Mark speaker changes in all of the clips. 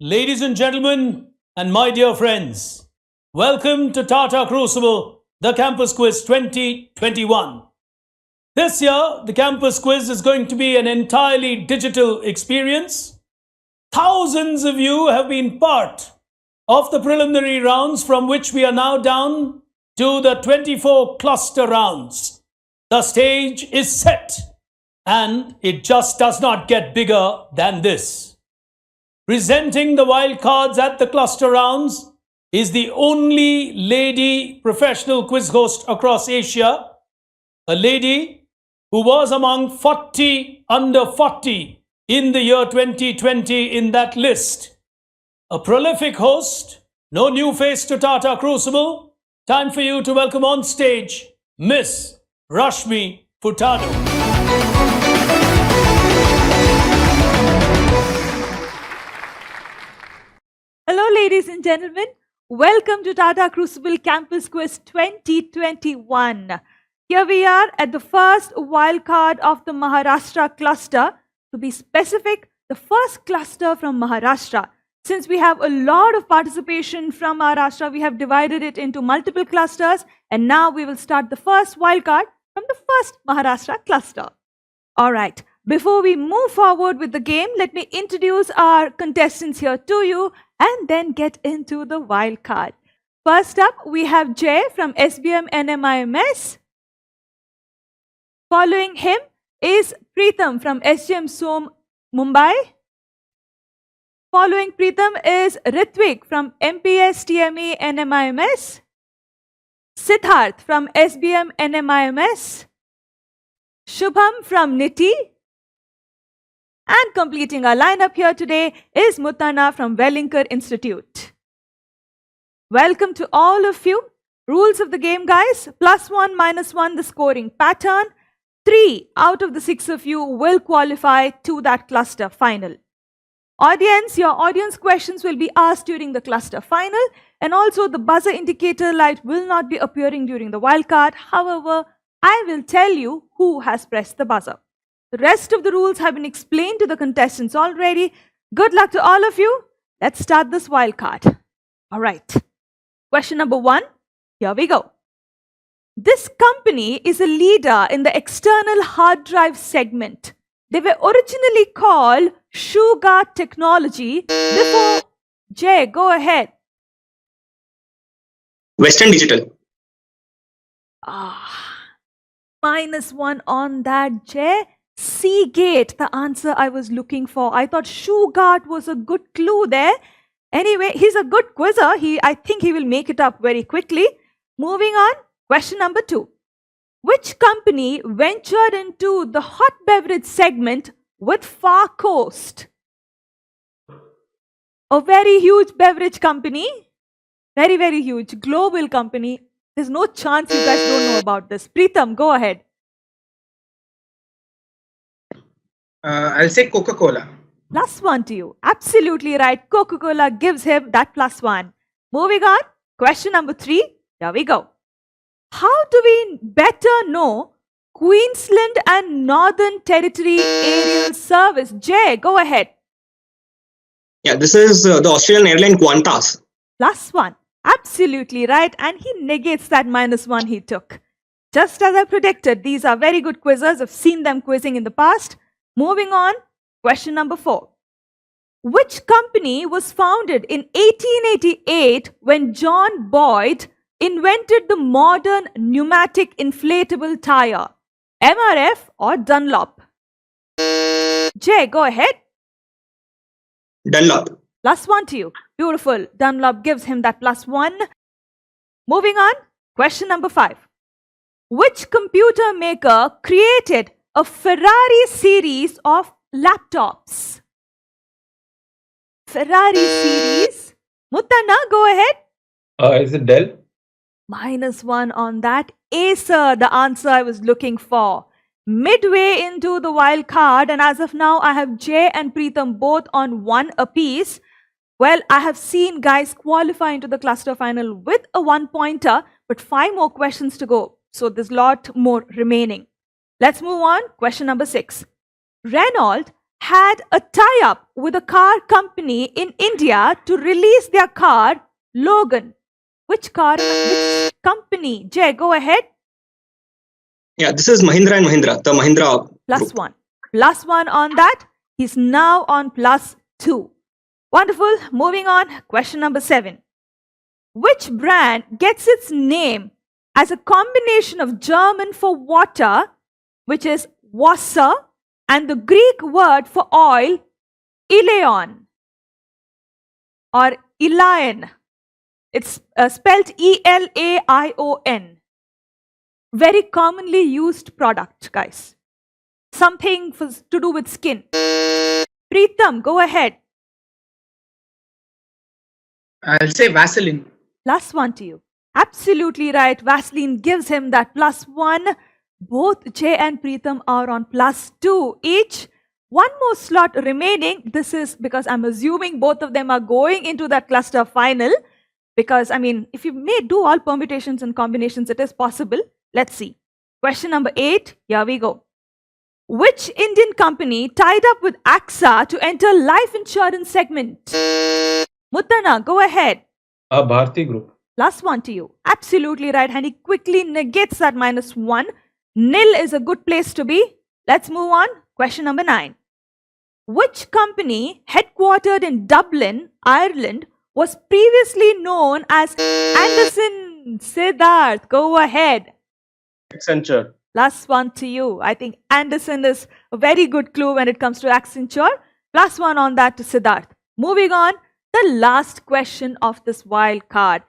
Speaker 1: Ladies and gentlemen, and my dear friends, welcome to Tata Crucible, the Campus Quiz 2021. This year, the Campus Quiz is going to be an entirely digital experience. Thousands of you have been part of the preliminary rounds, from which we are now down to the 24 cluster rounds. The stage is set, and it just does not get bigger than this. Presenting the wildcards at the cluster rounds is the only lady professional quiz host across Asia, a lady who was among 40 under 40 in the year 2020 in that list. A prolific host, no new face to Tata Crucible. Time for you to welcome on stage Miss Rashmi Furtado.
Speaker 2: Hello, ladies and gentlemen. Welcome to Tata Crucible Campus Quiz 2021. Here we are at the first wildcard of the Maharashtra cluster. To be specific, the first cluster from Maharashtra. Since we have a lot of participation from Maharashtra, we have divided it into multiple clusters, and now we will start the first wildcard from the first Maharashtra cluster. All right. Before we move forward with the game, let me introduce our contestants here to you and then get into the wild card. First up, we have Jay from SBM NMIMS. Following him is Preetham from SGM SOM Mumbai. Following Preetham is Ritvik from MPS TME NMIMS. Siddharth from SBM NMIMS. Shubham from NITI. And completing our lineup here today is Mutana from Wellinger Institute. Welcome to all of you. Rules of the game, guys. +1, -1, the scoring pattern. 3 out of the 6 of you will qualify to that cluster final. Audience, your audience questions will be asked during the cluster final, and also the buzzer indicator light will not be appearing during the wildcard. However, I will tell you who has pressed the buzzer. The rest of the rules have been explained to the contestants already. Good luck to all of you. Let's start this wildcard. All right. Question number 1. Here we go. This company is a leader in the external hard drive segment. They were originally called Sugar Technology before... Jay, go ahead.
Speaker 3: Western Digital.
Speaker 2: -1 on that, Jay. Seagate, the answer I was looking for. I thought Shugart was a good clue there. Anyway, he's a good quizzer. I think he will make it up very quickly. Moving on, question number 2. Which company ventured into the hot beverage segment with Far Coast? A very huge beverage company. Very, very huge. Global company. There's no chance you guys don't know about this. Preetham, go ahead.
Speaker 3: I'll say Coca-Cola.
Speaker 2: +1 to you. Absolutely right. Coca-Cola gives him that +1. Moving on. Question number 3. Here we go. How do we better know Queensland and Northern Territory Aerial Service? Jay, go ahead.
Speaker 3: Yeah, this is the Australian airline Qantas.
Speaker 2: +1. Absolutely right. And he negates that -1 he took. Just as I predicted, these are very good quizzers. I've seen them quizzing in the past. Moving on, question number 4. Which company was founded in 1888 when John Boyd invented the modern pneumatic inflatable tire? MRF or Dunlop? Jay, go ahead.
Speaker 3: Dunlop.
Speaker 2: +1 to you. Beautiful. Dunlop gives him that +1. Moving on, question number 5. Which computer maker created a Ferrari series of laptops? Ferrari series. Mutana, go ahead.
Speaker 4: Is it Dell?
Speaker 2: -1 on that. Acer, the answer I was looking for. Midway into the wild card, and as of now, I have Jay and Preetham both on 1 apiece. Well, I have seen guys qualify into the cluster final with a 1-pointer, but 5 more questions to go. So there's a lot more remaining. Let's move on. Question number 6. Renault had a tie-up with a car company in India to release their car, Logan? Which company? Jay, go ahead.
Speaker 3: Yeah, this is Mahindra and Mahindra, the Mahindra
Speaker 2: Plus
Speaker 3: group.
Speaker 2: one. Plus one on that. He's now on plus 2. Wonderful. Moving on. Question number 7. Which brand gets its name as a combination of German for water, which is Wasser, and the Greek word for oil, Eleon or Elion? It's spelled Elaion. Very commonly used product, guys. Something to do with skin. Preetham, go ahead.
Speaker 4: I'll say Vaseline.
Speaker 2: Plus 1 to you. Absolutely right. Vaseline gives him that plus 1. Both Jay and Preetham are on plus 2 each. One more slot remaining. This is because I'm assuming both of them are going into that cluster final. Because, I mean, if you may do all permutations and combinations, it is possible. Let's see. Question number 8. Here we go. Which Indian company tied up with AXA to enter life insurance segment? Muttana, go ahead.
Speaker 5: Bharti Group.
Speaker 2: Plus 1 to you. Absolutely right. And he quickly negates that minus 1. Nil is a good place to be. Let's move on. Question number 9. Which company, headquartered in Dublin, Ireland, was previously known as Anderson? Siddharth, go ahead.
Speaker 5: Accenture.
Speaker 2: Plus 1 to you. I think Anderson is a very good clue when it comes to Accenture. Plus 1 on that to Siddharth. Moving on, the last question of this wild card.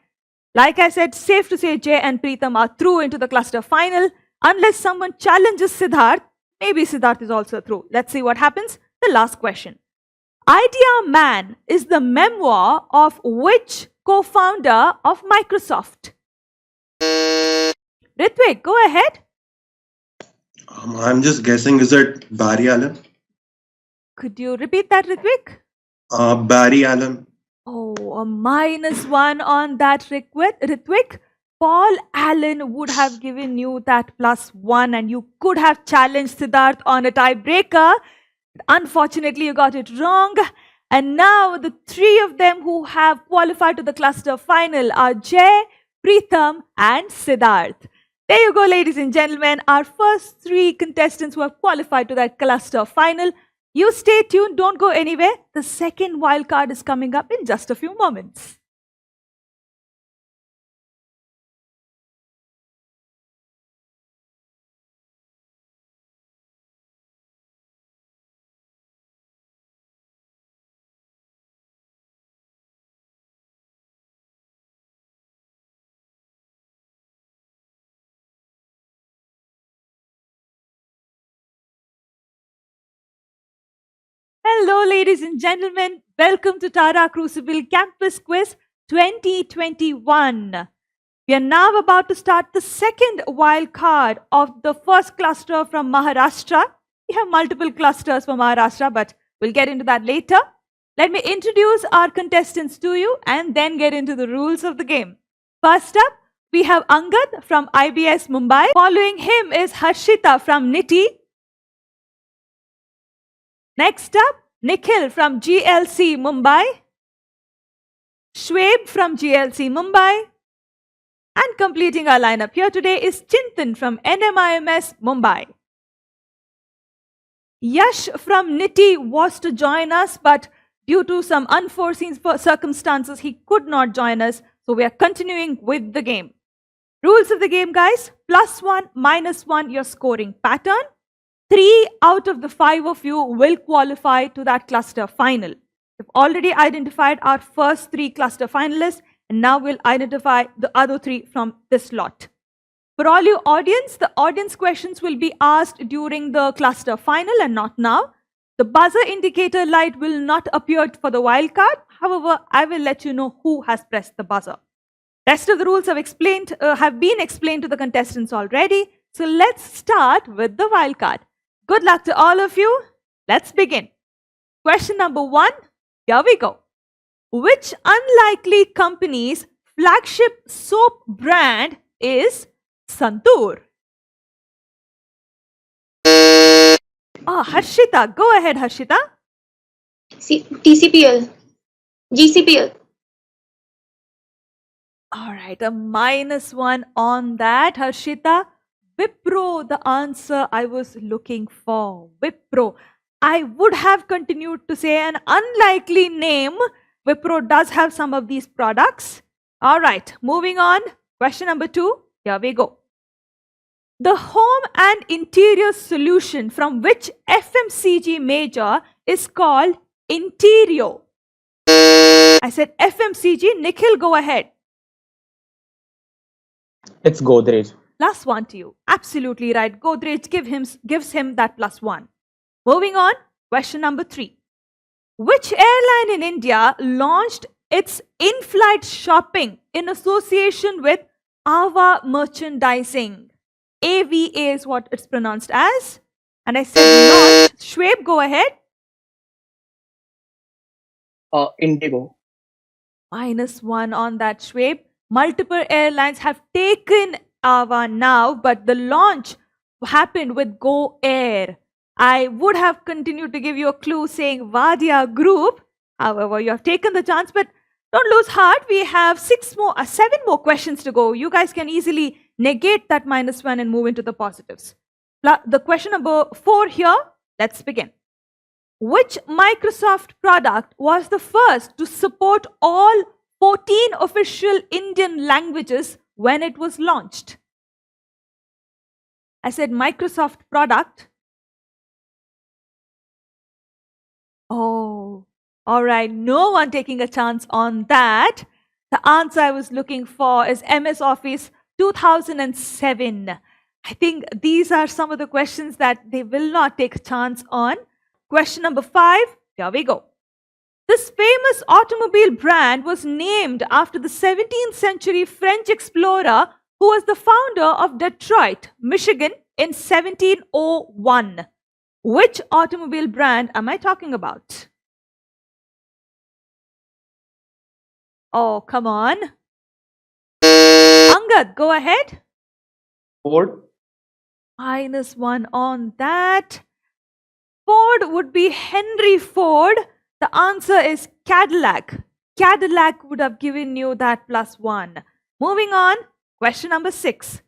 Speaker 2: Like I said, safe to say Jay and Preetham are through into the cluster final. Unless someone challenges Siddharth, maybe Siddharth is also through. Let's see what happens. The last question. Idea Man is the memoir of which co-founder of Microsoft? Ritvik, go ahead.
Speaker 6: I'm just guessing, is it Barry Allen?
Speaker 2: Could you repeat that, Ritvik?
Speaker 6: Barry Allen.
Speaker 2: Oh, a minus 1 on that, Ritvik. Paul Allen would have given you that plus 1 and you could have challenged Siddharth on a tiebreaker. Unfortunately, you got it wrong. And now the 3 of them who have qualified to the cluster final are Jay, Preetham and Siddharth. There you go, ladies and gentlemen, our first 3 contestants who have qualified to that cluster final. You stay tuned, don't go anywhere. The second wildcard is coming up in just a few moments. Hello, ladies and gentlemen. Welcome to Tata Crucible Campus Quiz 2021. We are now about to start the second wild card of the first cluster from Maharashtra. We have multiple clusters from Maharashtra, but we'll get into that later. Let me introduce our contestants to you and then get into the rules of the game. First up, we have Angad from IBS Mumbai. Following him is Harshita from Niti. Next up, Nikhil from GLC Mumbai, Shweb from GLC Mumbai, and completing our lineup here today is Chintan from NMIMS Mumbai. Yash from Niti was to join us, but due to some unforeseen circumstances, he could not join us, so we are continuing with the game. Rules of the game, guys: +1, -1, your scoring pattern. 3 out of the 5 of you will qualify to that cluster final. We've already identified our first 3 cluster finalists, and now we'll identify the other 3 from this lot. For all you audience, the audience questions will be asked during the cluster final and not now. The buzzer indicator light will not appear for the wildcard. However, I will let you know who has pressed the buzzer. Rest of the rules have been explained to the contestants already. So let's start with the wildcard. Good luck to all of you. Let's begin. Question number 1. Here we go. Which unlikely company's flagship soap brand is Santoor? Harshita. Go ahead, Harshita.
Speaker 7: TCPL, GCPL.
Speaker 2: All right, a -1 on that, Harshita. Wipro, the answer I was looking for. Wipro. I would have continued to say an unlikely name. Wipro does have some of these products. All right, moving on. Question number 2. Here we go. The home and interior solution from which FMCG major is called Interior. I said FMCG. Nikhil, go ahead.
Speaker 5: It's Godrej.
Speaker 2: +1 to you. Absolutely right. Godrej gives him that +1. Moving on, question number 3. Which airline in India launched its in-flight shopping in association with Ava Merchandising? AVA is what it's pronounced as. And I said launched. Shweb, go ahead.
Speaker 4: Indigo.
Speaker 2: -1 on that, Shweb. Multiple airlines have taken Ava now, but the launch happened with Go Air. I would have continued to give you a clue saying Vadia Group. However, you have taken the chance, but don't lose heart. We have 7 more questions to go. You guys can easily negate that -1 and move into the positives. The question number 4 here. Let's begin. Which Microsoft product was the first to support all 14 official Indian languages when it was launched? I said Microsoft product. Oh, all right. No one taking a chance on that. The answer I was looking for is MS Office 2007. I think these are some of the questions that they will not take a chance on. Question number 5. Here we go. This famous automobile brand was named after the 17th century French explorer who was the founder of Detroit, Michigan in 1701. Which automobile brand am I talking about? Oh, come on. Angad, go ahead.
Speaker 5: Ford.
Speaker 2: -1 on that. Ford would be Henry Ford. The answer is Cadillac. Cadillac would have given you that +1. Moving on, question number 6.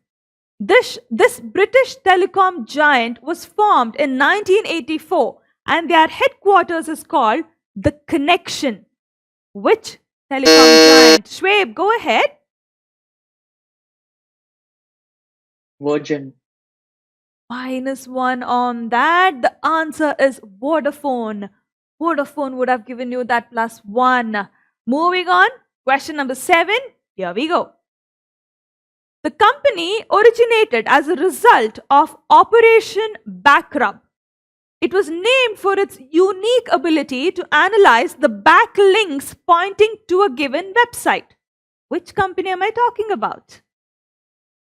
Speaker 2: This British telecom giant was formed in 1984 and their headquarters is called The Connection. Which telecom giant? Shweb, go ahead.
Speaker 4: Virgin.
Speaker 2: -1 on that. The answer is Vodafone. Vodafone would have given you that +1. Moving on, question number 7. Here we go. The company originated as a result of Operation Backrub. It was named for its unique ability to analyze the backlinks pointing to a given website. Which company am I talking about?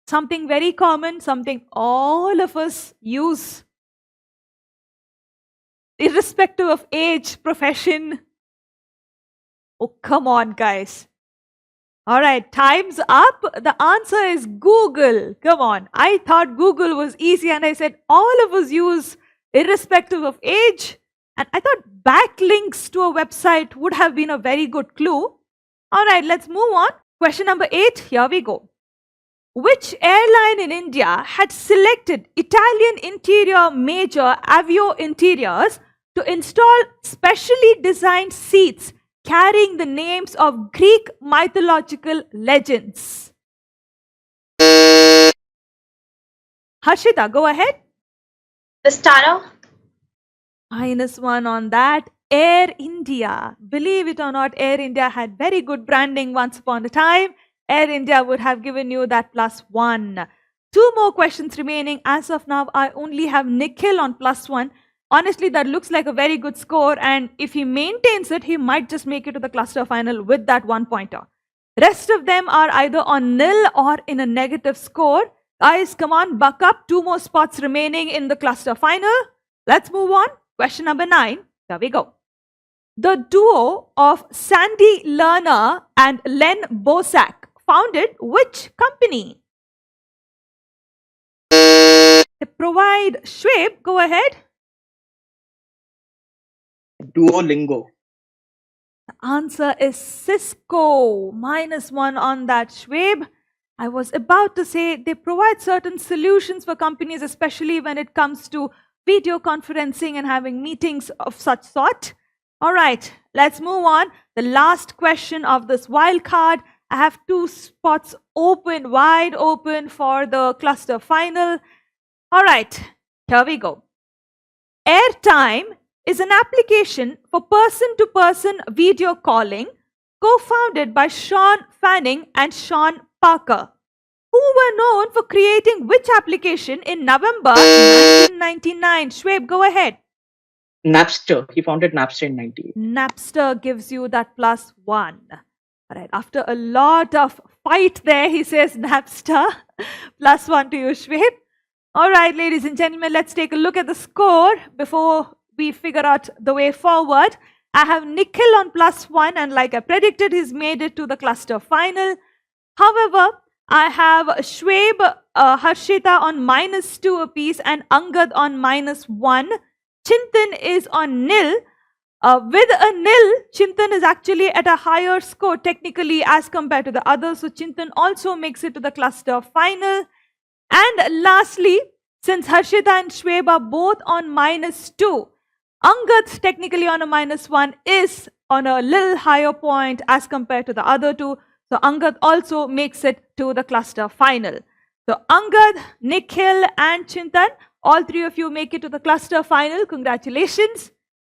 Speaker 2: Something very common, something all of us use, irrespective of age, profession. Oh, come on, guys. All right, time's up. The answer is Google. Come on. I thought Google was easy and I said all of us use irrespective of age. And I thought backlinks to a website would have been a very good clue. All right, let's move on. Question number 8. Here we go. Which airline in India had selected Italian interior major Avio Interiors to install specially designed seats carrying the names of Greek mythological legends? Harshita, go ahead.
Speaker 7: Vistara.
Speaker 2: -1 on that. Air India. Believe it or not, Air India had very good branding once upon a time. Air India would have given you that +1. 2 more questions remaining. As of now, I only have Nikhil on +1. Honestly, that looks like a very good score, and if he maintains it, he might just make it to the cluster final with that 1 pointer. Rest of them are either on nil or in a negative score. Guys, come on, buck up. 2 more spots remaining in the cluster final. Let's move on. Question number 9. Here we go. The duo of Sandy Lerner and Len Bosak founded which company? They provide. Shweb, go ahead.
Speaker 4: Duolingo.
Speaker 2: The answer is Cisco. -1 on that, Shweb. I was about to say they provide certain solutions for companies, especially when it comes to video conferencing and having meetings of such sort. All right, let's move on. The last question of this wild card. I have 2 spots open, wide open for the cluster final. All right, here we go. Airtime is an application for person-to-person video calling co-founded by Sean Fanning and Sean Parker, who were known for creating which application in November 1999? Shweb, go ahead.
Speaker 4: Napster. He founded Napster in 98.
Speaker 2: Napster gives you that +1. All right, after a lot of fight there, he says Napster. +1 to you, Shweb. All right, ladies and gentlemen, let's take a look at the score before we figure out the way forward. I have Nikhil on +1, and like I predicted, he's made it to the cluster final. However, I have Shweb, Harshita on -2 apiece, and Angad on -1. Chintan is on nil. With a nil, Chintan is actually at a higher score technically as compared to the others. So Chintan also makes it to the cluster final. And lastly, since Harshita and Shweb are both on -2, Angad technically on a -1 is on a little higher point as compared to the other two. So Angad also makes it to the cluster final. So Angad, Nikhil and Chintan, all 3 of you make it to the cluster final. Congratulations.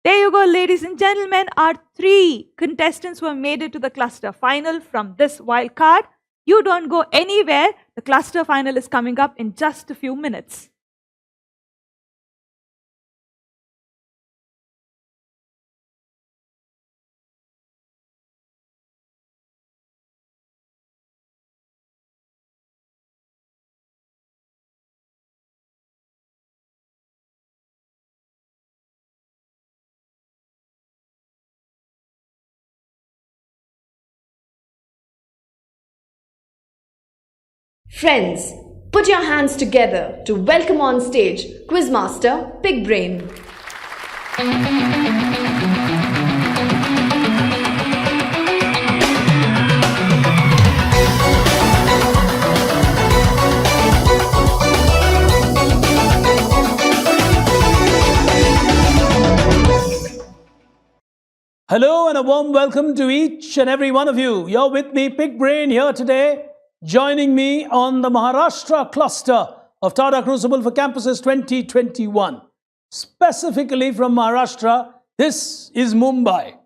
Speaker 2: There you go, ladies and gentlemen. Our 3 contestants who have made it to the cluster final from this wild card. You don't go anywhere. The cluster final is coming up in just a few minutes.
Speaker 8: Friends, put your hands together to welcome on stage Quizmaster Big Brain.
Speaker 1: Hello and a warm welcome to each and every one of you. You're with me, Big Brain, here today. Joining me on the Maharashtra cluster of Tata Crucible for Campuses 2021. Specifically from Maharashtra, this is Mumbai.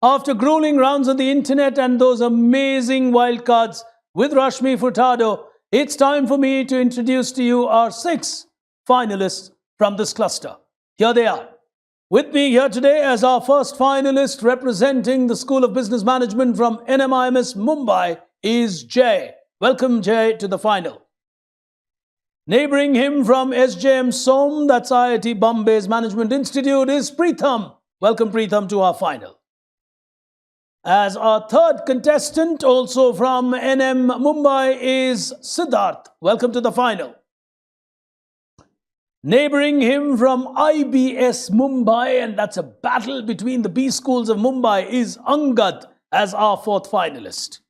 Speaker 1: After grueling rounds on the internet and those amazing wildcards with Rashmi Furtado, it's time for me to introduce to you our 6 finalists from this cluster. Here they are. With me here today as our first finalist representing the School of Business Management from NMIMS Mumbai is Jay. Welcome, Jay, to the final. Neighbouring him from SJM SOM, that's IIT Bombay's Management Institute, is Preetham. Welcome, Preetham, to our final. As our third contestant, also from NM Mumbai, is Siddharth. Welcome to the final. Neighbouring him from IBS Mumbai, and that's a battle between the B schools of Mumbai, is Angad as our fourth finalist.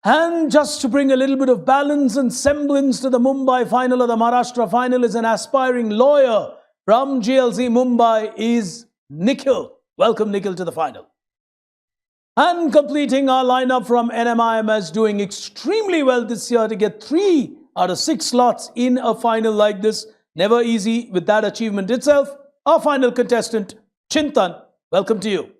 Speaker 1: And just to bring a little bit of balance and semblance to the Mumbai final or the Maharashtra final, is an aspiring lawyer from GLC Mumbai is Nikhil. Welcome, Nikhil, to the final. And completing our lineup from NMIMS, doing extremely well this year to get 3 out of 6 slots in a final like this. Never easy with that achievement itself. Our final contestant, Chintan. Welcome to you.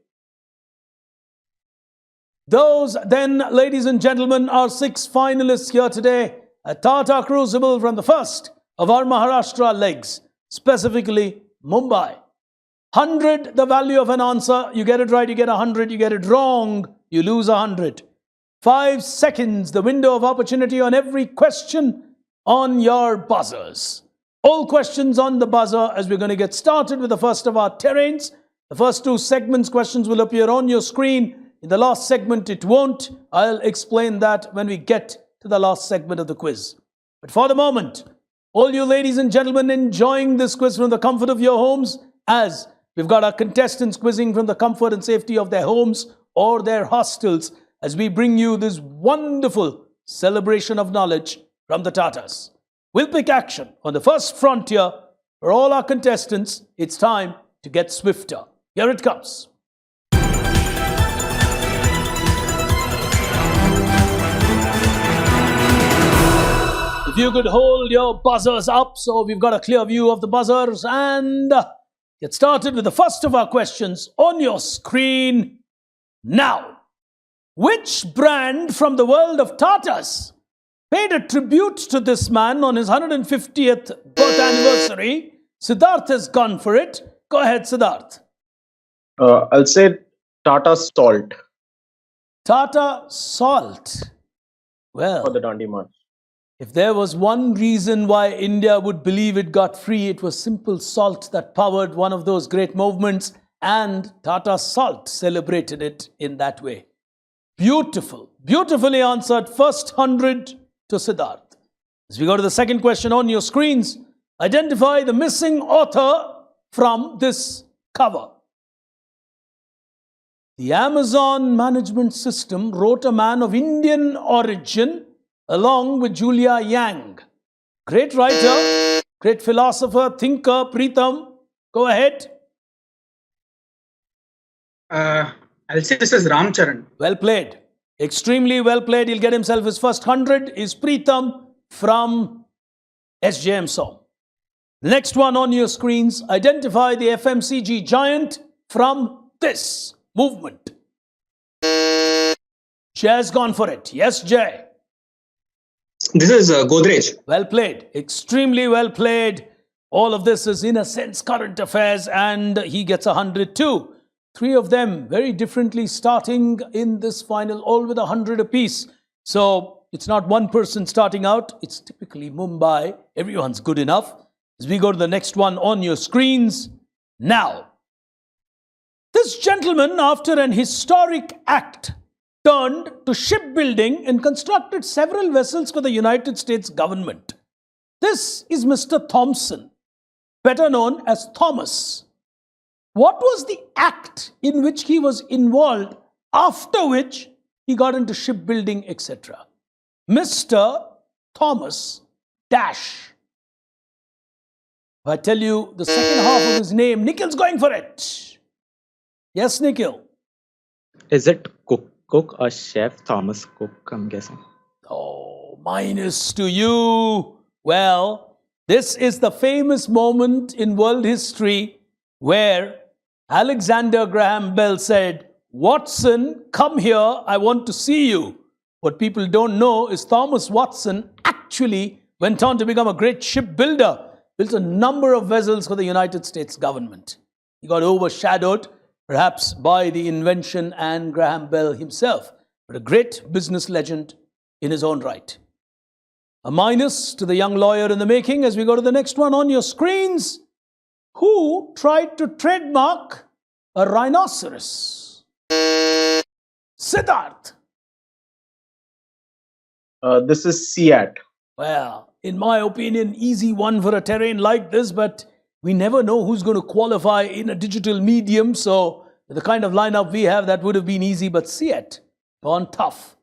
Speaker 1: Those then, ladies and gentlemen, are 6 finalists here today at Tata Crucible from the first of our Maharashtra legs, specifically Mumbai. 100, the value of an answer. You get it right, you get 100. You get it wrong, you lose 100. 5 seconds, the window of opportunity on every question on your buzzers. All questions on the buzzer as we're going to get started with the first of our terrains. The first 2 segments questions will appear on your screen. In the last segment, it won't. I'll explain that when we get to the last segment of the quiz. But for the moment, all you ladies and gentlemen enjoying this quiz from the comfort of your homes as We've got our contestants quizzing from the comfort and safety of their homes or their hostels as we bring you this wonderful celebration of knowledge from the Tatas. We'll pick action on the first frontier. For all our contestants, it's time to get swifter. Here it comes. If you could hold your buzzers up so we've got a clear view of the buzzers, and get started with the first of our questions on your screen now. Which brand from the world of Tatas paid a tribute to this man on his 150th birth anniversary? Siddharth has gone for it. Go ahead, Siddharth.
Speaker 5: I'll say Tata Salt
Speaker 1: Tata Salt. Well,
Speaker 5: for the Dandi March.
Speaker 1: if there was one reason why India would believe it got free, it was simple salt that powered one of those great movements, and Tata Salt celebrated it in that way. Beautiful. Beautifully answered. First 100 to Siddharth. As we go to the second question on your screens, identify the missing author from this cover. The Amazon Management System wrote a man of Indian origin along with Julia Yang. Great writer, great philosopher, thinker, Preetham. Go ahead.
Speaker 9: I'll say this is Ramcharan.
Speaker 1: Well played. Extremely well played. He'll get himself his first 100. Is Preetham from SJM Som. The next one on your screens. Identify the FMCG giant from this movement. Jay's gone for it. Yes, Jay.
Speaker 3: This is Godrej.
Speaker 1: Well played. Extremely well played. All of this is, in a sense, current affairs, and he gets 100 too. Three of them very differently starting in this final, all with 100 apiece. So it's not one person starting out. It's typically Mumbai. Everyone's good enough. As we go to the next one on your screens now. This gentleman, after an historic act, turned to shipbuilding and constructed several vessels for the United States government. This is Mr. Thompson, better known as Thomas. What was the act in which he was involved, after which he got into shipbuilding, etc.? Mr. Thomas Dash. If I tell you the second half of his name, Nikhil's going for it. Yes, Nikhil.
Speaker 5: Is it Cook or Chef Thomas Cook, I'm guessing?
Speaker 1: Oh, minus to you. Well, this is the famous moment in world history where Alexander Graham Bell said, Watson, come here, I want to see you. What people don't know is Thomas Watson actually went on to become a great shipbuilder, built a number of vessels for the United States government. He got overshadowed, perhaps by the invention and Graham Bell himself, but a great business legend in his own right. A minus to the young lawyer in the making as we go to the next one on your screens. Who tried to trademark a rhinoceros? Siddharth.
Speaker 5: This is Seat.
Speaker 1: Well, in my opinion, easy one for a terrain like this, but we never know who's going to qualify in a digital medium. So with the kind of lineup we have, that would have been easy, but Seat gone tough.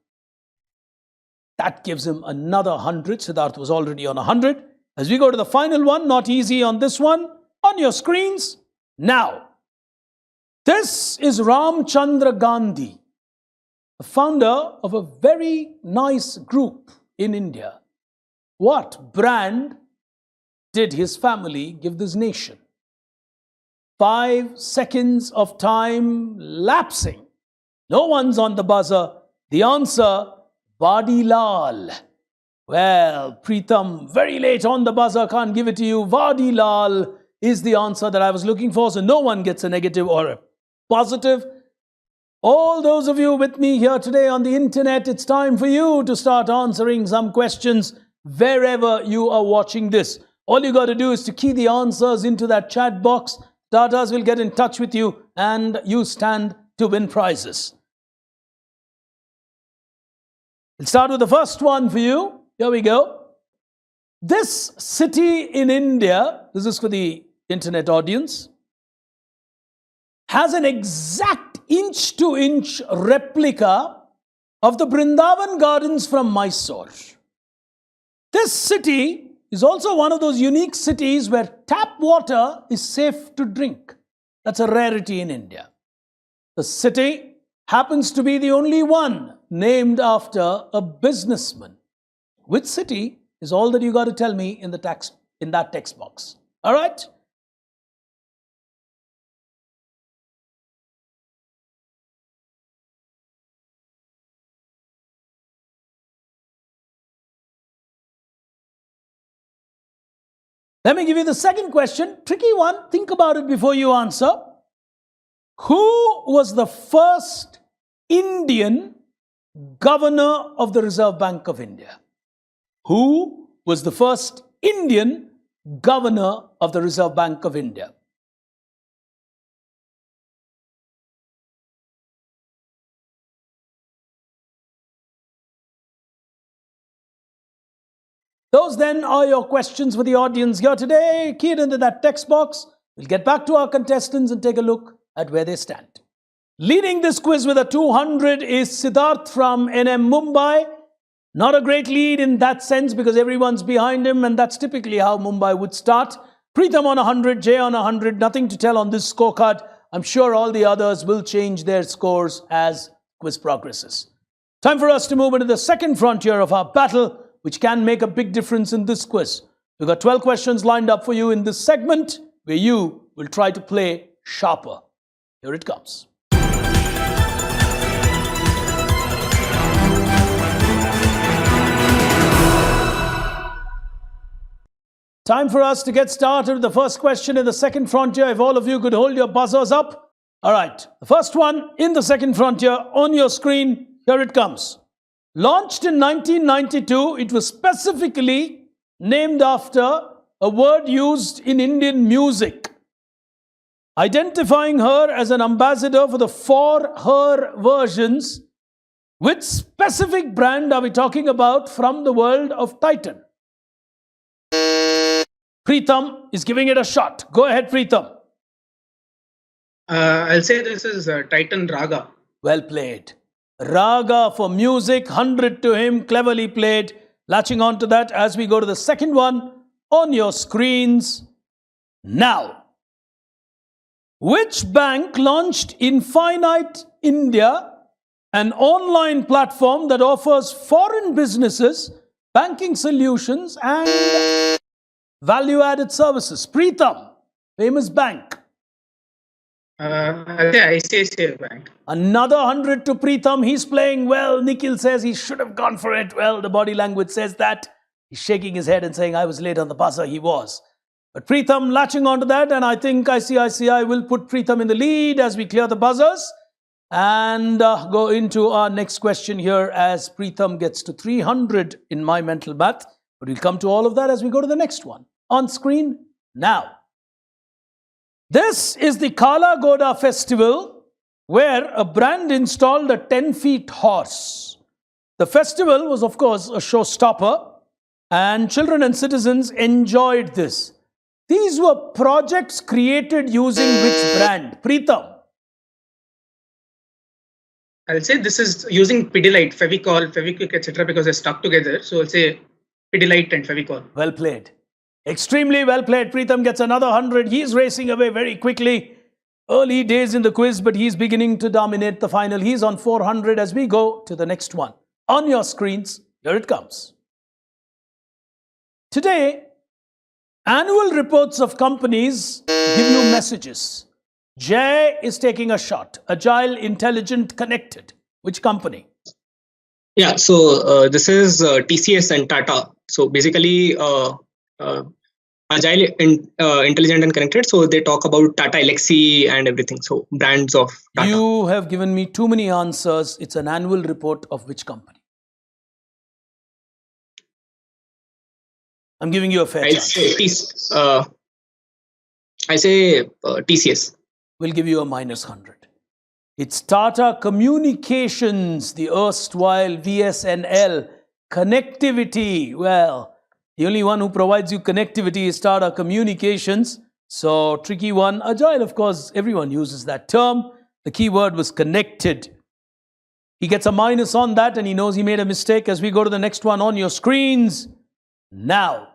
Speaker 1: That gives him another 100. Siddharth was already on 100. As we go to the final one, not easy on this one, on your screens now. This is Ramchandra Gandhi, the founder of a very nice group in India. What brand did his family give this nation? 5 seconds of time lapsing. No one's on the buzzer. The answer, Vadilal. Well, Preetham, very late on the buzzer, can't give it to you. Vadilal is the answer that I was looking for, so no one gets a negative or a positive. All those of you with me here today on the internet, it's time for you to start answering some questions wherever you are watching this. All you got to do is to key the answers into that chat box. Tatas will get in touch with you and you stand to win prizes. We'll start with the first one for you. Here we go. This city in India, this is for the internet audience. has an exact inch-to-inch replica of the Brindavan Gardens from Mysore. This city is also one of those unique cities where tap water is safe to drink. That's a rarity in India. The city happens to be the only one named after a businessman. Which city is all that you got to tell me in that text box. All right? Let me give you the second question. Tricky one. Think about it before you answer. Who was the first Indian governor of the Reserve Bank of India? Who was the first Indian governor of the Reserve Bank of India? Those then are your questions for the audience here today. Key it into that text box. We'll get back to our contestants and take a look at where they stand. Leading this quiz with a 200 is Siddharth from NM Mumbai. Not a great lead in that sense because everyone's behind him, and that's typically how Mumbai would start. Preetham on 100, Jay on 100. Nothing to tell on this scorecard. I'm sure all the others will change their scores as quiz progresses. Time for us to move into the second frontier of our battle, which can make a big difference in this quiz. We've got 12 questions lined up for you in this segment, where you will try to play sharper. Here it comes. Time for us to get started with the first question in the second frontier. If all of you could hold your buzzers up. All right, the first one in the second frontier on your screen. Here it comes. Launched in 1992, it was specifically named after a word used in Indian music, identifying her as an ambassador for the For Her versions. Which specific brand are we talking about from the world of Titan? Preetham is giving it a shot. Go ahead, Preetham.
Speaker 9: I'll say this is Titan Raga.
Speaker 1: Well played. Raga for music, 100 to him, cleverly played. Latching on to that as we go to the second one on your screens now. Which bank launched Infinite India, an online platform that offers foreign businesses banking solutions and value-added services? Preetham, famous bank.
Speaker 9: I'll say ICICI Bank.
Speaker 1: Another 100 to Preetham. He's playing well. Nikhil says he should have gone for it. Well, the body language says that. He's shaking his head and saying, I was late on the buzzer. He was. But Preetham latching onto that, and I think ICICI will put Preetham in the lead as we clear the buzzers and go into our next question here as Preetham gets to 300 in my mental math. But we'll come to all of that as we go to the next one. On screen now. This is the Kala Goda festival where a brand installed a 10-feet horse. The festival was, of course, a showstopper, and children and citizens enjoyed this. These were projects created using which brand? Preetham.
Speaker 9: I'll say this is using Pidilite, Fevicol, Fevikwik, etc. because they're stuck together. So I'll say Pidilite and Fevicol.
Speaker 1: Well played. Extremely well played. Preetham gets another 100. He's racing away very quickly. Early days in the quiz, but he's beginning to dominate the final. He's on 400 as we go to the next one. On your screens, here it comes. Today, annual reports of companies give you messages. Jay is taking a shot. Agile, intelligent, connected. Which company?
Speaker 3: Yeah, so this is TCS and Tata. So basically, agile, intelligent and connected. So they talk about Tata Elxsi and everything. So brands of Tata.
Speaker 1: You have given me too many answers. It's an annual report of which company? I'm giving you a fair chance.
Speaker 3: I say TCS.
Speaker 1: We'll give you a -100. It's Tata Communications, the erstwhile VSNL. Connectivity. Well, the only one who provides you connectivity is Tata Communications. So, tricky one. Agile, of course, everyone uses that term. The key word was connected. He gets a minus on that and he knows he made a mistake as we go to the next one on your screens. Now,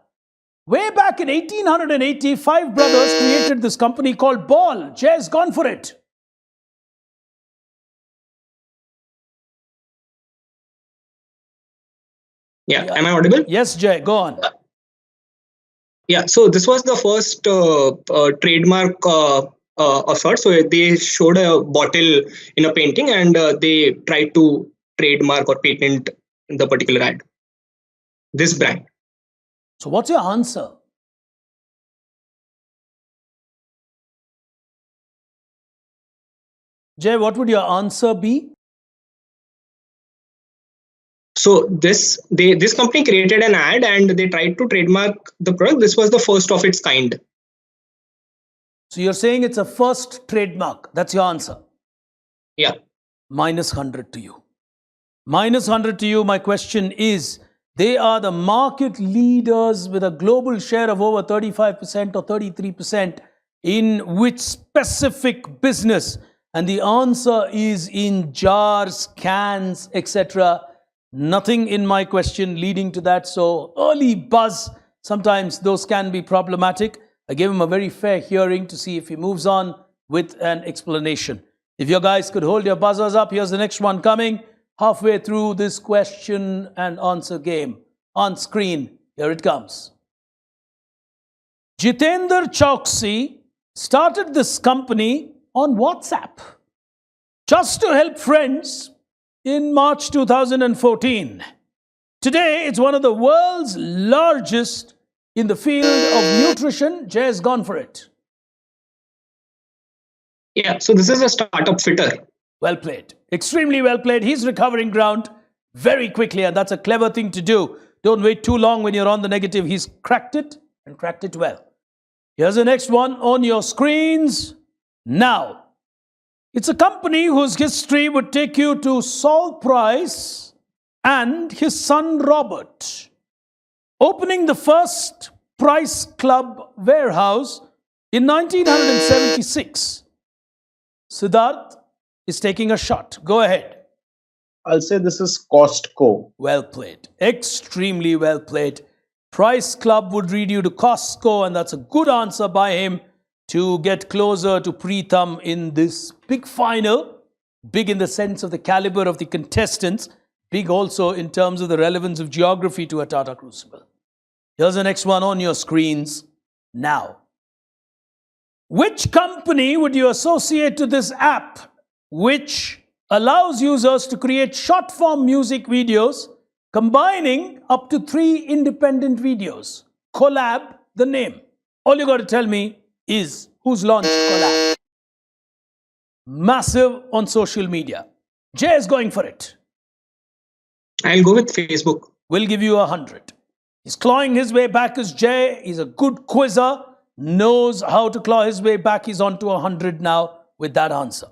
Speaker 1: way back in 1880, five brothers created this company called Ball. Jay's gone for it.
Speaker 3: Yeah. Am I audible?
Speaker 1: Yes, Jay, go on.
Speaker 3: Yeah. So this was the first trademark of sorts. So they showed a bottle in a painting and they tried to trademark or patent the particular ad. This brand.
Speaker 1: So, what's your answer? Jay, what would your answer be?
Speaker 3: So this company created an ad and they tried to trademark the product. This was the first of its kind.
Speaker 1: So, you're saying it's a first trademark. That's your answer.
Speaker 3: Yeah.
Speaker 1: Minus 100 to you. Minus 100 to you. My question is, they are the market leaders with a global share of over 35% or 33% in which specific business? And the answer is in jars, cans, etc. Nothing in my question leading to that. So early buzz, sometimes those can be problematic. I gave him a very fair hearing to see if he moves on with an explanation. If you guys could hold your buzzers up, here's the next one coming. Halfway through this question and answer game. On screen, here it comes. Jitendra Chauksy started this company on WhatsApp just to help friends in March 2014. Today, it's one of the world's largest in the field of nutrition. Jay has gone for it.
Speaker 3: Yeah. So this is a startup fitter.
Speaker 1: Well played. Extremely well played. He's recovering ground very quickly, and that's a clever thing to do. Don't wait too long when you're on the negative. He's cracked it and cracked it well. Here's the next one on your screens now. It's a company whose history would take you to Saul Price and his son Robert, opening the first Price Club warehouse in 1976. Siddharth is taking a shot. Go ahead.
Speaker 10: I'll say this is Costco.
Speaker 1: Well played. Extremely well played. Price Club would read you to Costco, and that's a good answer by him to get closer to Preetham in this big final. Big in the sense of the caliber of the contestants. Big also in terms of the relevance of geography to a Tata Crucible. Here's the next one on your screens now. Which company would you associate to this app which allows users to create short-form music videos combining up to 3 independent videos? Collab, the name. All you got to tell me is who's launched Collab. Massive on social media. Jay is going for it.
Speaker 3: I'll go with Facebook.
Speaker 1: We'll give you 100. He's clawing his way back as Jay. He's a good quizzer. Knows how to claw his way back. He's on to 100 now with that answer.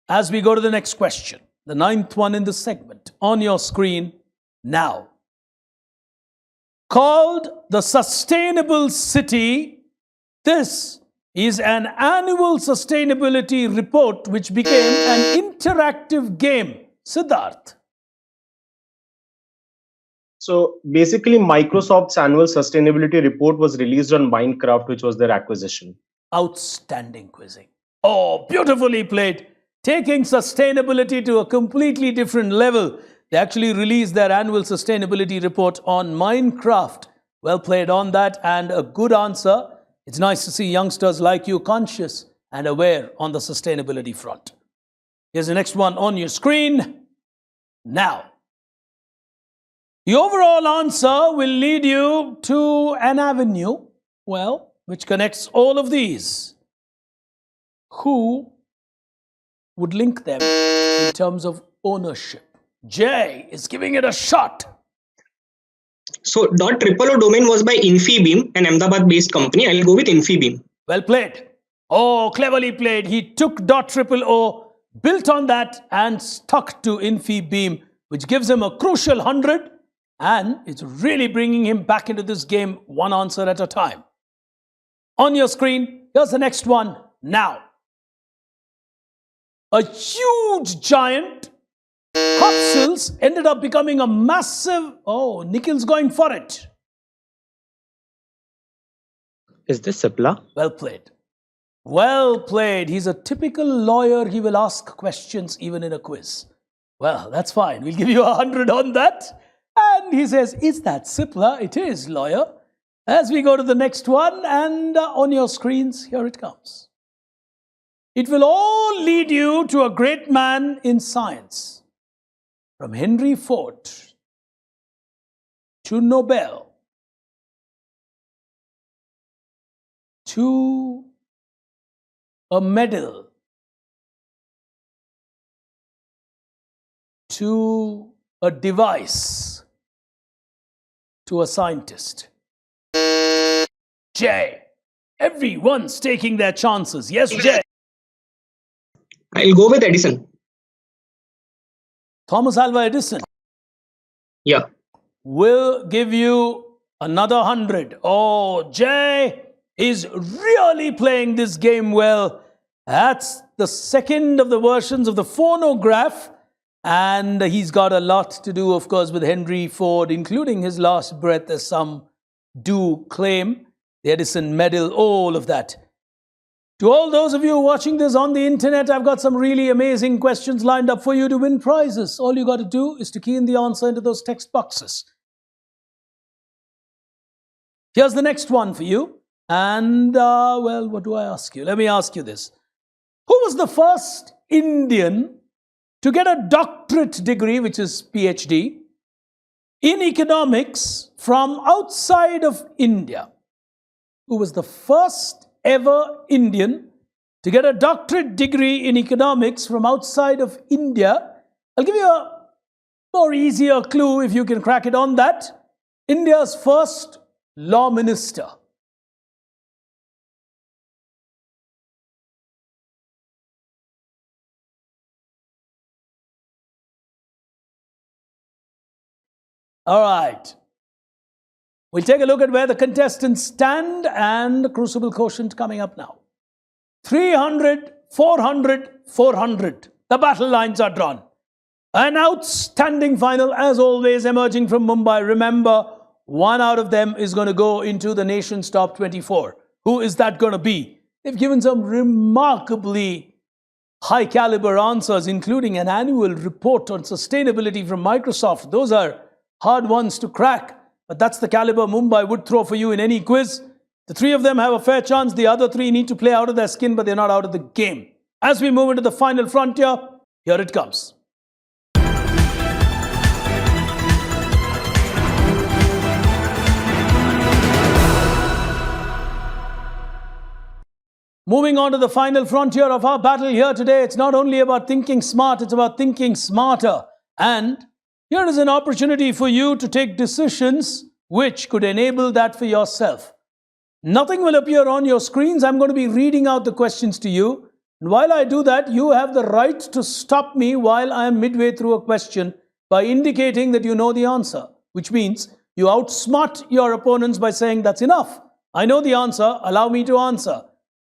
Speaker 1: As we go to the next question, the 9th one in the segment, on your screen now. Called the Sustainable City, this is an annual sustainability report which became an interactive game. Siddharth.
Speaker 10: So basically, Microsoft's annual sustainability report was released on Minecraft, which was their acquisition.
Speaker 1: Outstanding quizzing. Oh, beautifully played. Taking sustainability to a completely different level. They actually released their annual sustainability report on Minecraft. Well played on that, and a good answer. It's nice to see youngsters like you conscious and aware on the sustainability front. Here's the next one on your screen now. The overall answer will lead you to an avenue, well, which connects all of these. Who would link them in terms of ownership? Jay is giving it a shot.
Speaker 3: So .O domain was by Infibeam, an Ahmedabad-based company. I'll go with Infibeam.
Speaker 1: Well played. Oh, cleverly played. He took .O, built on that, and stuck to Infibeam, which gives him a crucial 100. And it's really bringing him back into this game one answer at a time. on your screen. Here's the next one now. A huge giant, Crucibles, ended up becoming a massive... Oh, Nikhil's going for it.
Speaker 5: Is this Sipla?
Speaker 1: Well played. Well played. He's a typical lawyer. He will ask questions even in a quiz. Well, that's fine. We'll give you 100 on that. And he says, is that Sipla? It is, lawyer. As we go to the next one, and on your screens, here it comes. It will all lead you to a great man in science. From Henry Ford to Nobel to a medal to a device to a scientist. Jay, everyone's taking their chances. Yes, Jay.
Speaker 3: I'll go with Edison.
Speaker 1: Thomas Alva Edison.
Speaker 3: Yeah.
Speaker 1: Will give you another 100. Oh, Jay is really playing this game well. That's the second of the versions of the phonograph. And he's got a lot to do, of course, with Henry Ford, including his last breath, as some do claim. The Edison medal, all of that. To all those of you watching this on the internet, I've got some really amazing questions lined up for you to win prizes. All you got to do is to key in the answer into those text boxes. Here's the next one for you. And, well, what do I ask you? Let me ask you this. Who was the first Indian to get a doctorate degree, which is PhD, in economics from outside of India? Who was the first ever Indian to get a doctorate degree in economics from outside of India? I'll give you a more easier clue if you can crack it on that. India's first law minister. All right. We'll take a look at where the contestants stand and the Crucible quotient coming up now. 300, 400, 400. The battle lines are drawn. An outstanding final, as always, emerging from Mumbai. Remember, one out of them is going to go into the nation's top 24. Who is that going to be? They've given some remarkably high caliber answers, including an annual report on sustainability from Microsoft. Those are hard ones to crack. But that's the caliber Mumbai would throw for you in any quiz. The three of them have a fair chance. The other three need to play out of their skin, but they're not out of the game. As we move into the final frontier, here it comes. Moving on to the final frontier of our battle here today, it's not only about thinking smart, it's about thinking smarter. And here is an opportunity for you to take decisions which could enable that for yourself. Nothing will appear on your screens. I'm going to be reading out the questions to you. And while I do that, you have the right to stop me while I am midway through a question by indicating that you know the answer, which means you outsmart your opponents by saying, that's enough. I know the answer. Allow me to answer.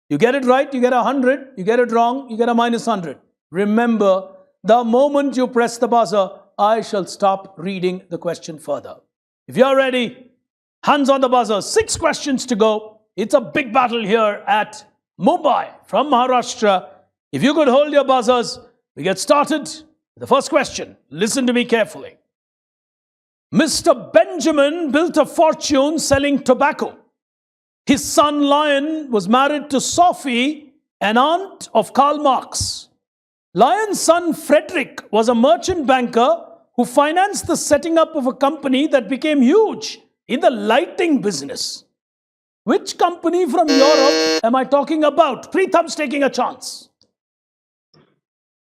Speaker 1: You get it right, you get 100. You get it wrong, you get a minus 100. Remember, the moment you press the buzzer, I shall stop reading the question further. If you're ready, hands on the buzzer. 6 questions to go. It's a big battle here at Mumbai from Maharashtra. If you could hold your buzzers, we get started. The first question. Listen to me carefully. Mr. Benjamin built a fortune selling tobacco. His son Lion was married to Sophie, an aunt of Karl Marx. Lion's son Frederick was a merchant banker who financed the setting up of a company that became huge in the lighting business. Which company from Europe am I talking about? 3 thumbs taking a chance.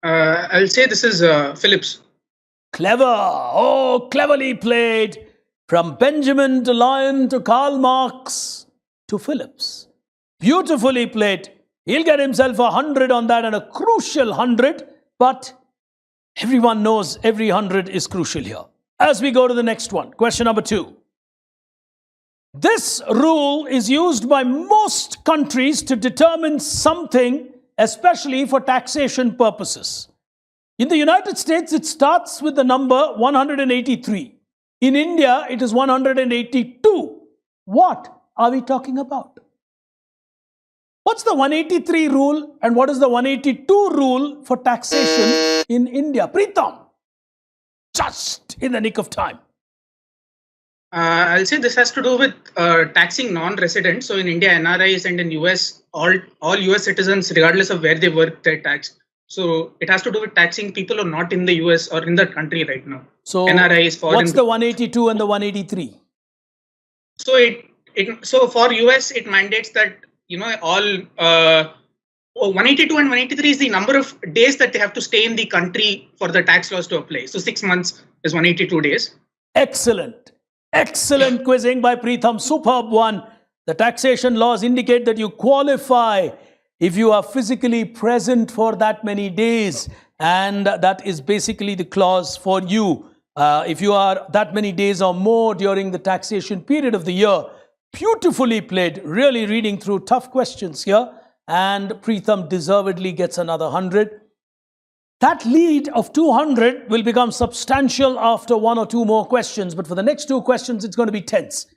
Speaker 9: I'll say this is Philips.
Speaker 1: Clever. Oh, cleverly played. From Benjamin to Lion to Karl Marx to Philips. Beautifully played. He'll get himself 100 on that and a crucial 100. But everyone knows every 100 is crucial here. As we go to the next one, question number 2. This rule is used by most countries to determine something, especially for taxation purposes. In the United States, it starts with the number 183. In India, it is 182. What are we talking about? What's the 183 rule and what is the 182 rule for taxation in India? Pritham, just in the nick of time.
Speaker 9: I'll say this has to do with taxing non-residents. So in India, NRIs, and in US, all US citizens, regardless of where they work, they're taxed. So it has to do with taxing people who are not in the US or in the country right now.
Speaker 1: So
Speaker 9: NRIs,
Speaker 1: what's the 182 and the 183?
Speaker 9: So for US, it mandates that all 182 and 183 is the number of days that they have to stay in the country for the tax laws to apply. So 6 months is 182 days.
Speaker 1: Excellent. Excellent quizzing by Pritham. Superb one. The taxation laws indicate that you qualify if you are physically present for that many days. And that is basically the clause for you. If you are that many days or more during the taxation period of the year. Beautifully played. Really reading through tough questions here. And Pritham deservedly gets another 100. That lead of 200 will become substantial after one or two more questions. But for the next two questions, it's going to be tense.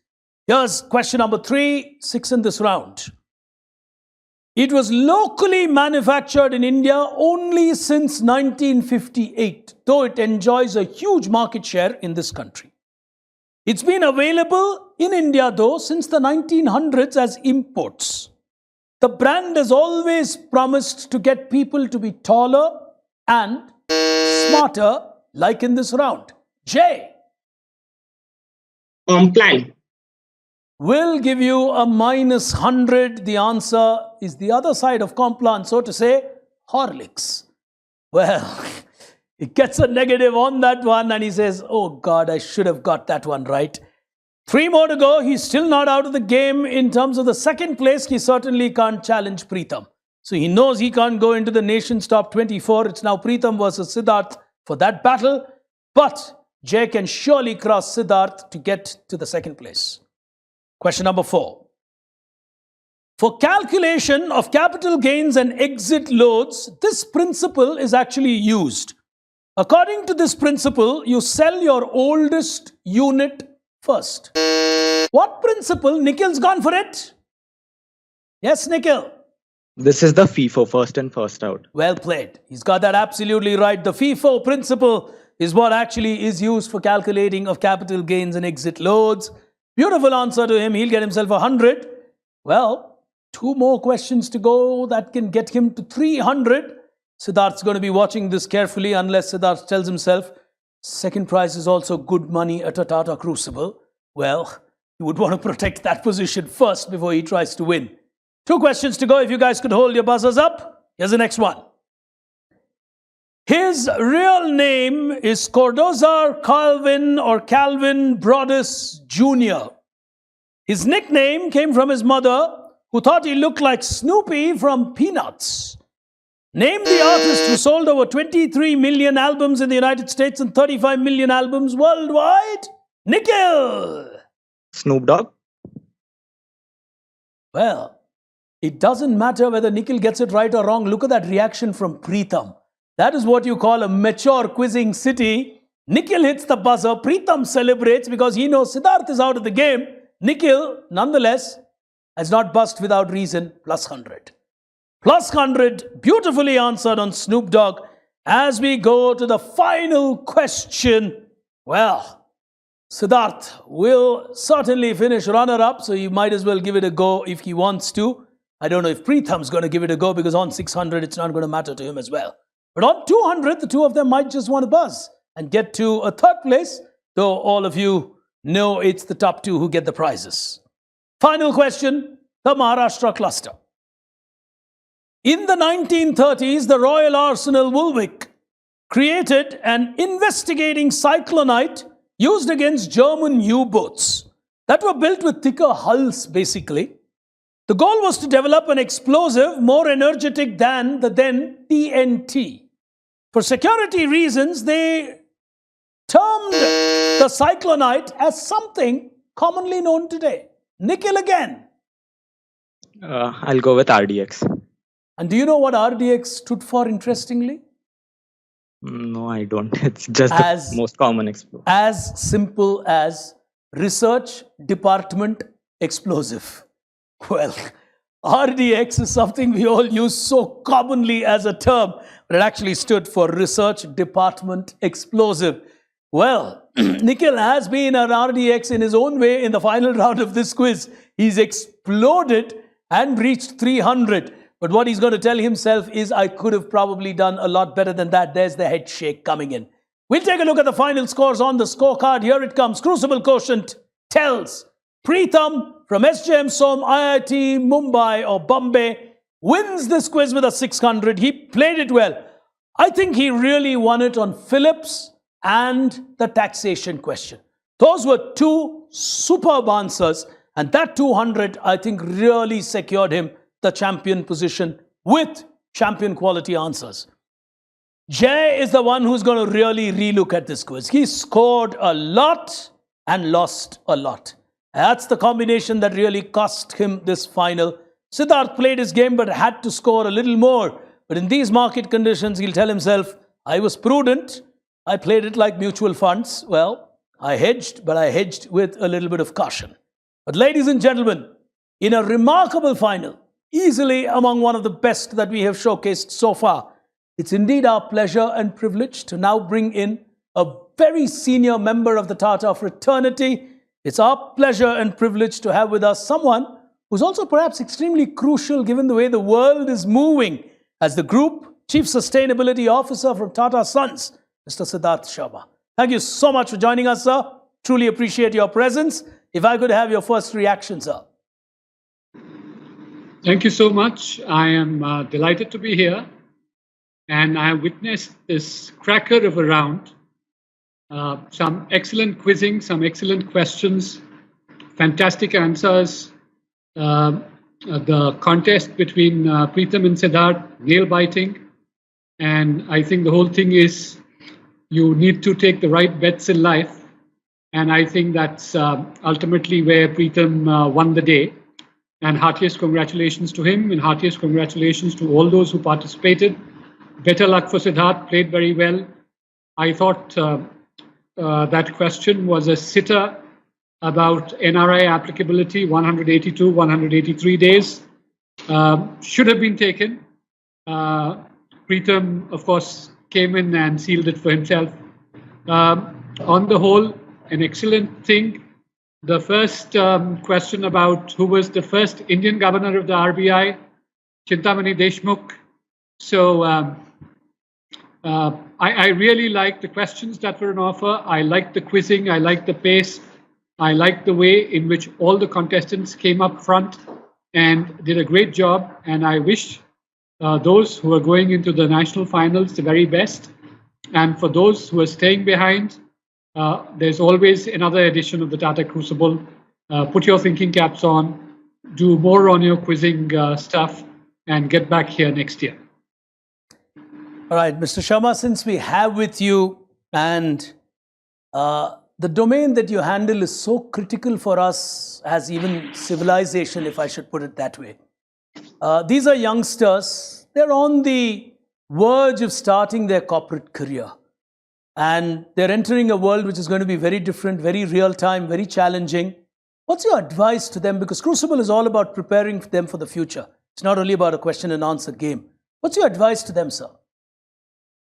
Speaker 1: Here's question number 3, 6 in this round. It was locally manufactured in India only since 1958, though it enjoys a huge market share in this country. It's been available in India, though, since the 1900s as imports. The brand has always promised to get people to be taller and smarter, like in this round. Jay.
Speaker 3: Plan.
Speaker 1: Will give you a minus 100. The answer is the other side of Complan, so to say, Horlicks. Well, he gets a negative on that one and he says, oh God, I should have got that one right. 3 more to go. He's still not out of the game in terms of the second place. He certainly can't challenge Pritham. So he knows he can't go into the nation's top 24. It's now Pritham versus Siddharth for that battle. But Jay can surely cross Siddharth to get to the second place. Question number 4. For calculation of capital gains and exit loads, this principle is actually used. According to this principle, you sell your oldest unit first. What principle? Nikhil's gone for it. Yes, Nikhil.
Speaker 5: This is the FIFO, first in, first out.
Speaker 1: Well played. He's got that absolutely right. The FIFO principle is what actually is used for calculating of capital gains and exit loads. Beautiful answer to him. He'll get himself 100. Well, 2 more questions to go. That can get him to 300. Siddharth's going to be watching this carefully unless Siddharth tells himself second prize is also good money at a Tata Crucible. Well, he would want to protect that position first before he tries to win. 2 questions to go. If you guys could hold your buzzers up. Here's the next one. His real name is Cordozar Calvin or Calvin Broadus Jr. His nickname came from his mother, who thought he looked like Snoopy from Peanuts. Name the artist who sold over 23 million albums in the United States and 35 million albums worldwide. Nikhil!
Speaker 5: Snoop Dogg.
Speaker 1: Well, it doesn't matter whether Nikhil gets it right or wrong. Look at that reaction from Pritham. That is what you call a mature quizzing city. Nikhil hits the buzzer. Pritham celebrates because he knows Siddharth is out of the game. Nikhil, nonetheless, has not buzzed without reason. Plus 100. Plus 100. Beautifully answered on Snoop Dogg. As we go to the final question. Well, Siddharth will certainly finish runner-up, so you might as well give it a go if he wants to. I don't know if Pritham's going to give it a go because on 600, it's not going to matter to him as well. But on 200, the two of them might just want to buzz and get to a third place, though all of you know it's the top 2 who get the prizes. Final question, the Maharashtra cluster. In the 1930s, the Royal Arsenal Woolwich created an investigating cyclonite used against German U-boats that were built with thicker hulls, basically. The goal was to develop an explosive more energetic than the then TNT. For security reasons, they termed the cyclonite as something commonly known today. Nikhil again.
Speaker 5: I'll go with RDX.
Speaker 1: And do you know what RDX stood for, interestingly?
Speaker 5: No, I don't. It's just
Speaker 1: As-
Speaker 5: the most common explode.
Speaker 1: As simple as Research Department Explosive. Well, RDX is something we all use so commonly as a term, but it actually stood for Research Department Explosive. Well, Nikhil has been an RDX in his own way in the final round of this quiz. He's exploded and reached 300. But what he's going to tell himself is, I could have probably done a lot better than that. There's the head shake coming in. We'll take a look at the final scores on the scorecard. Here it comes. Crucible Quotient tells Preetham from SJM Som IIT Mumbai or Bombay wins this quiz with a 600. He played it well. I think he really won it on Phillips and the taxation question. Those were two superb answers, and that 200, I think, really secured him the champion position with champion quality answers. Jay is the one who's going to really relook at this quiz. He scored a lot and lost a lot. That's the combination that really cost him this final. Siddharth played his game but had to score a little more. But in these market conditions, he'll tell himself, I was prudent. I played it like mutual funds. Well, I hedged, but I hedged with a little bit of caution. But ladies and gentlemen, in a remarkable final, easily among one of the best that we have showcased so far, it's indeed our pleasure and privilege to now bring in a very senior member of the Tata fraternity. It's our pleasure and privilege to have with us someone who's also perhaps extremely crucial given the way the world is moving as the Group Chief Sustainability Officer from Tata Sons, Mr. Siddharth Sharma. Thank you so much for joining us, sir. Truly appreciate your presence. If I could have your first reaction, sir.
Speaker 11: Thank you so much. I am delighted to be here. And I witnessed this cracker of a round. Some excellent quizzing, some excellent questions, fantastic answers. The contest between Preetham and Siddharth, nail-biting. And I think the whole thing is you need to take the right bets in life. And I think that's ultimately where Preetham won the day. And heartiest congratulations to him and heartiest congratulations to all those who participated. Better luck for Siddharth, played very well. I thought that question was a sitter about NRI applicability, 182, 183 days. Should have been taken. Preetham, of course, came in and sealed it for himself. On the whole, an excellent thing. The first question about who was the first Indian governor of the RBI, Chintamani Deshmukh. So I really liked the questions that were on offer. I liked the quizzing. I liked the pace. I liked the way in which all the contestants came up front and did a great job. And I wish those who are going into the national finals the very best. And for those who are staying behind, there's always another edition of the Tata Crucible. Put your thinking caps on, do more on your quizzing stuff, and get back here next year.
Speaker 1: All right, Mr. Sharma, since we have with you, and the domain that you handle is so critical for us as even civilization, if I should put it that way. These are youngsters. They're on the verge of starting their corporate career. And they're entering a world which is going to be very different, very real-time, very challenging. What's your advice to them? Because Crucible is all about preparing them for the future. It's not only about a question and answer game. What's your advice to them, sir?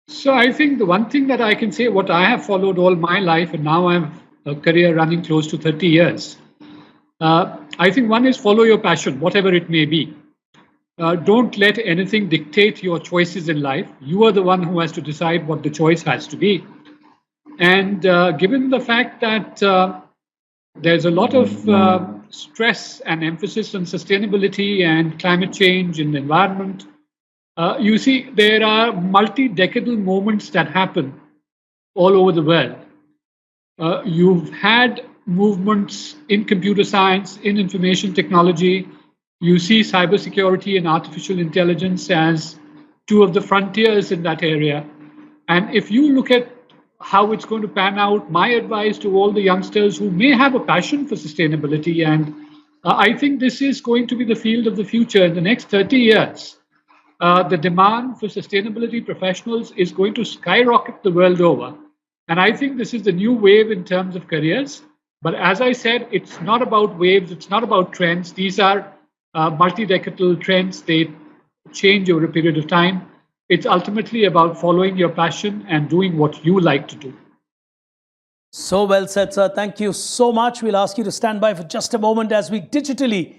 Speaker 11: So I think the one thing that I can say, what I have followed all my life, and now I have a career running close to 30 years. I think one is follow your passion, whatever it may be. Don't let anything dictate your choices in life. You are the one who has to decide what the choice has to be. And given the fact that there's a lot of stress and emphasis on sustainability and climate change and the environment, you see, there are multi-decadal moments that happen all over the world. You've had movements in computer science, in information technology. You see cybersecurity and artificial intelligence as two of the frontiers in that area. And if you look at how it's going to pan out, my advice to all the youngsters who may have a passion for sustainability and I think this is going to be the field of the future in the next 30 years. The demand for sustainability professionals is going to skyrocket the world over. And I think this is the new wave in terms of careers. But as I said, it's not about waves, it's not about trends. These are multi-decadal trends. They change over a period of time. It's ultimately about following your passion and doing what you like to do.
Speaker 1: So well said, sir. Thank you so much. We'll ask you to stand by for just a moment as we digitally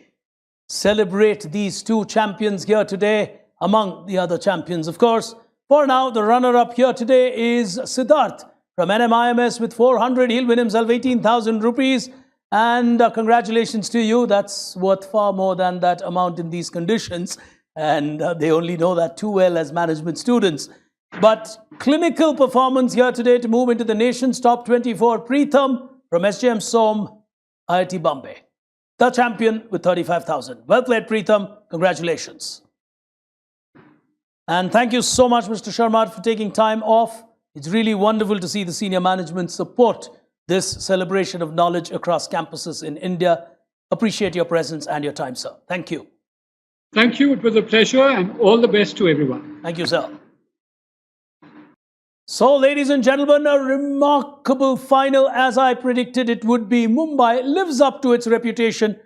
Speaker 1: celebrate these two champions here today, among the other champions, of course. For now, the runner-up here today is Siddharth from NMIMS with 400. He'll win himself 18,000 rupees. And congratulations to you. That's worth far more than that amount in these conditions. And they only know that too well as management students. But clinical performance here today to move into the nation's top 24. Preetham from SJM Som, IIT Bombay. The champion with 35,000. Well played, Preetham. Congratulations. And thank you so much, Mr. Sharma, for taking time off. It's really wonderful to see the senior management support this celebration of knowledge across campuses in India. Appreciate your presence and your time, sir. Thank you.
Speaker 11: Thank you. It was a pleasure, and all the best to everyone.
Speaker 1: Thank you, sir. So, ladies and gentlemen, a remarkable final, as I predicted it would be. Mumbai lives up to its reputation.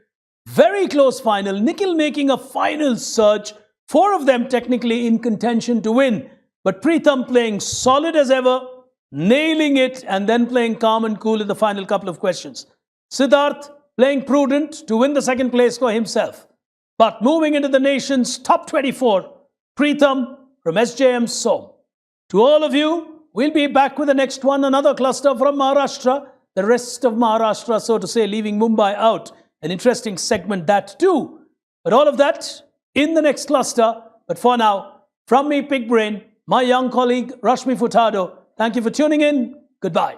Speaker 1: Very close final. Nikhil making a final surge. 4 of them technically in contention to win. But Preetham playing solid as ever, nailing it, and then playing calm and cool in the final couple of questions. Siddharth playing prudent to win the second place for himself. But moving into the nation's top 24, Preetham from SJM Som. To all of you, we'll be back with the next one, another cluster from Maharashtra. The rest of Maharashtra, so to say, leaving Mumbai out. An interesting segment, that too. But all of that in the next cluster. But for now, from me, Pig Brain, my young colleague, Rashmi Furtado, thank you for tuning in. Goodbye.